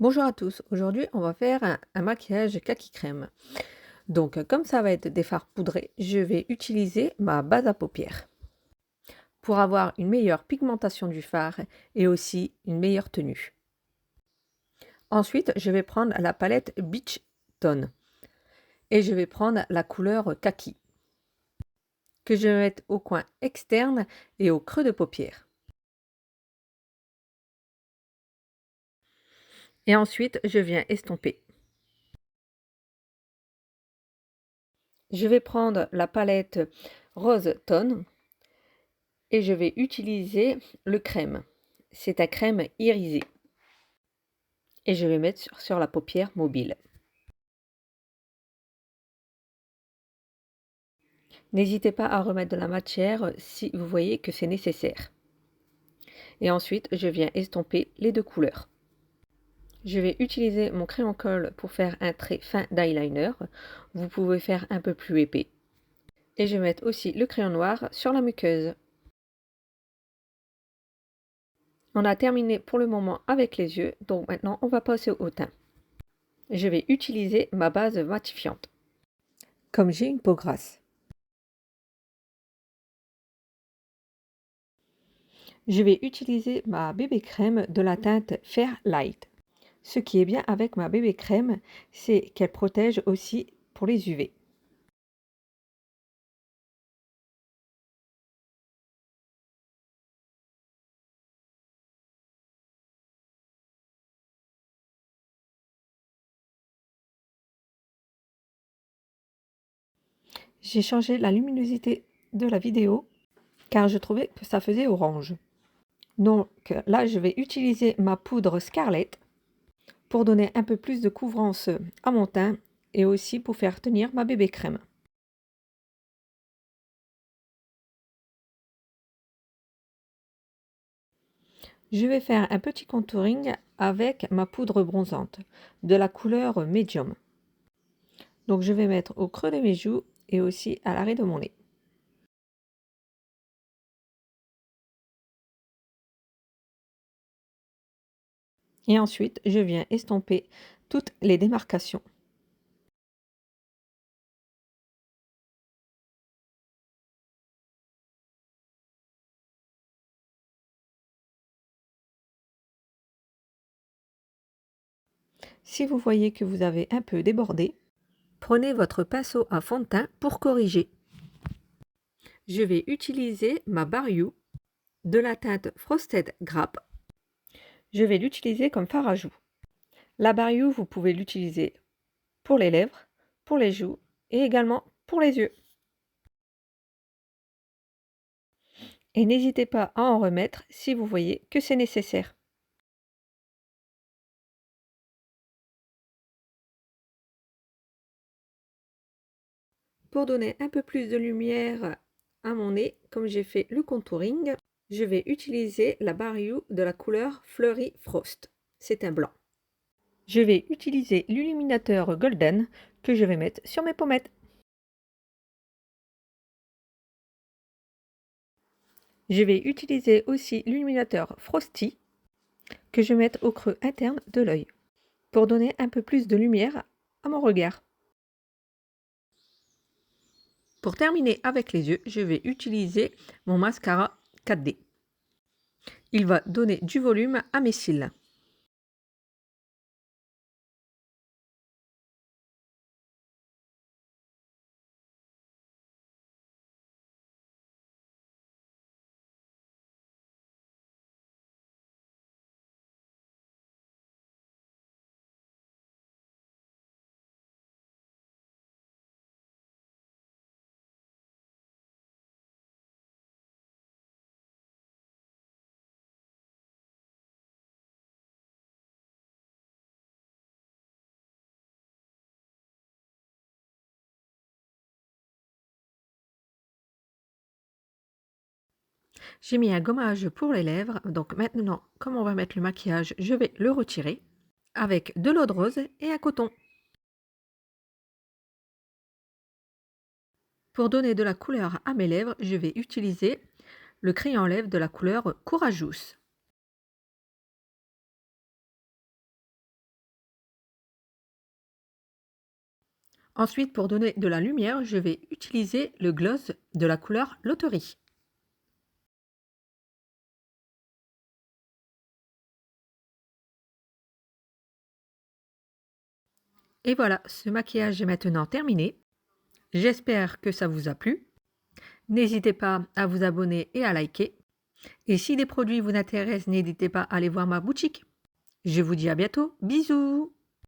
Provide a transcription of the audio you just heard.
Bonjour à tous, aujourd'hui on va faire un maquillage kaki crème. Donc comme ça va être des fards poudrés, je vais utiliser ma base à paupières pour avoir une meilleure pigmentation du fard et aussi une meilleure tenue. Ensuite je vais prendre la palette Beach Tone et je vais prendre la couleur kaki que je vais mettre au coin externe et au creux de paupières. Et ensuite je viens estomper. Je vais prendre la palette Rose Tone et je vais utiliser le crème. C'est un crème irisé. Et je vais mettre sur la paupière mobile. N'hésitez pas à remettre de la matière si vous voyez que c'est nécessaire. Et ensuite, je viens estomper les deux couleurs. Je vais utiliser mon crayon colle pour faire un trait fin d'eyeliner. Vous pouvez faire un peu plus épais. Et je vais mettre aussi le crayon noir sur la muqueuse. On a terminé pour le moment avec les yeux, donc maintenant on va passer au teint. Je vais utiliser ma base matifiante. Comme j'ai une peau grasse, je vais utiliser ma bébé crème de la teinte Fair Light. Ce qui est bien avec ma bébé crème, c'est qu'elle protège aussi pour les UV. J'ai changé la luminosité de la vidéo car je trouvais que ça faisait orange. Donc là, je vais utiliser ma poudre Scarlett pour donner un peu plus de couvrance à mon teint et aussi pour faire tenir ma bébé crème. Je vais faire un petit contouring avec ma poudre bronzante de la couleur Medium. Donc je vais mettre au creux de mes joues et aussi à l'arrêt de mon nez. Et ensuite, je viens estomper toutes les démarcations. Si vous voyez que vous avez un peu débordé, prenez votre pinceau à fond de teint pour corriger. Je vais utiliser ma Barre You de la teinte Frosted Grape. Je vais l'utiliser comme fard à joues. La Barre You, vous pouvez l'utiliser pour les lèvres, pour les joues et également pour les yeux. Et n'hésitez pas à en remettre si vous voyez que c'est nécessaire. Pour donner un peu plus de lumière à mon nez, comme j'ai fait le contouring, je vais utiliser la Barre You de la couleur Fleury Frost. C'est un blanc. Je vais utiliser l'illuminateur Golden que je vais mettre sur mes pommettes. Je vais utiliser aussi l'illuminateur Frosty que je vais mettre au creux interne de l'œil pour donner un peu plus de lumière à mon regard. Pour terminer avec les yeux, je vais utiliser mon mascara 4D. Il va donner du volume à mes cils. J'ai mis un gommage pour les lèvres, donc maintenant, comme on va mettre le maquillage, je vais le retirer avec de l'eau de rose et un coton. Pour donner de la couleur à mes lèvres, je vais utiliser le crayon à lèvres de la couleur Courageous. Ensuite, pour donner de la lumière, je vais utiliser le gloss de la couleur Loterie. Et voilà, ce maquillage est maintenant terminé. J'espère que ça vous a plu. N'hésitez pas à vous abonner et à liker. Et si des produits vous intéressent, n'hésitez pas à aller voir ma boutique. Je vous dis à bientôt. Bisous!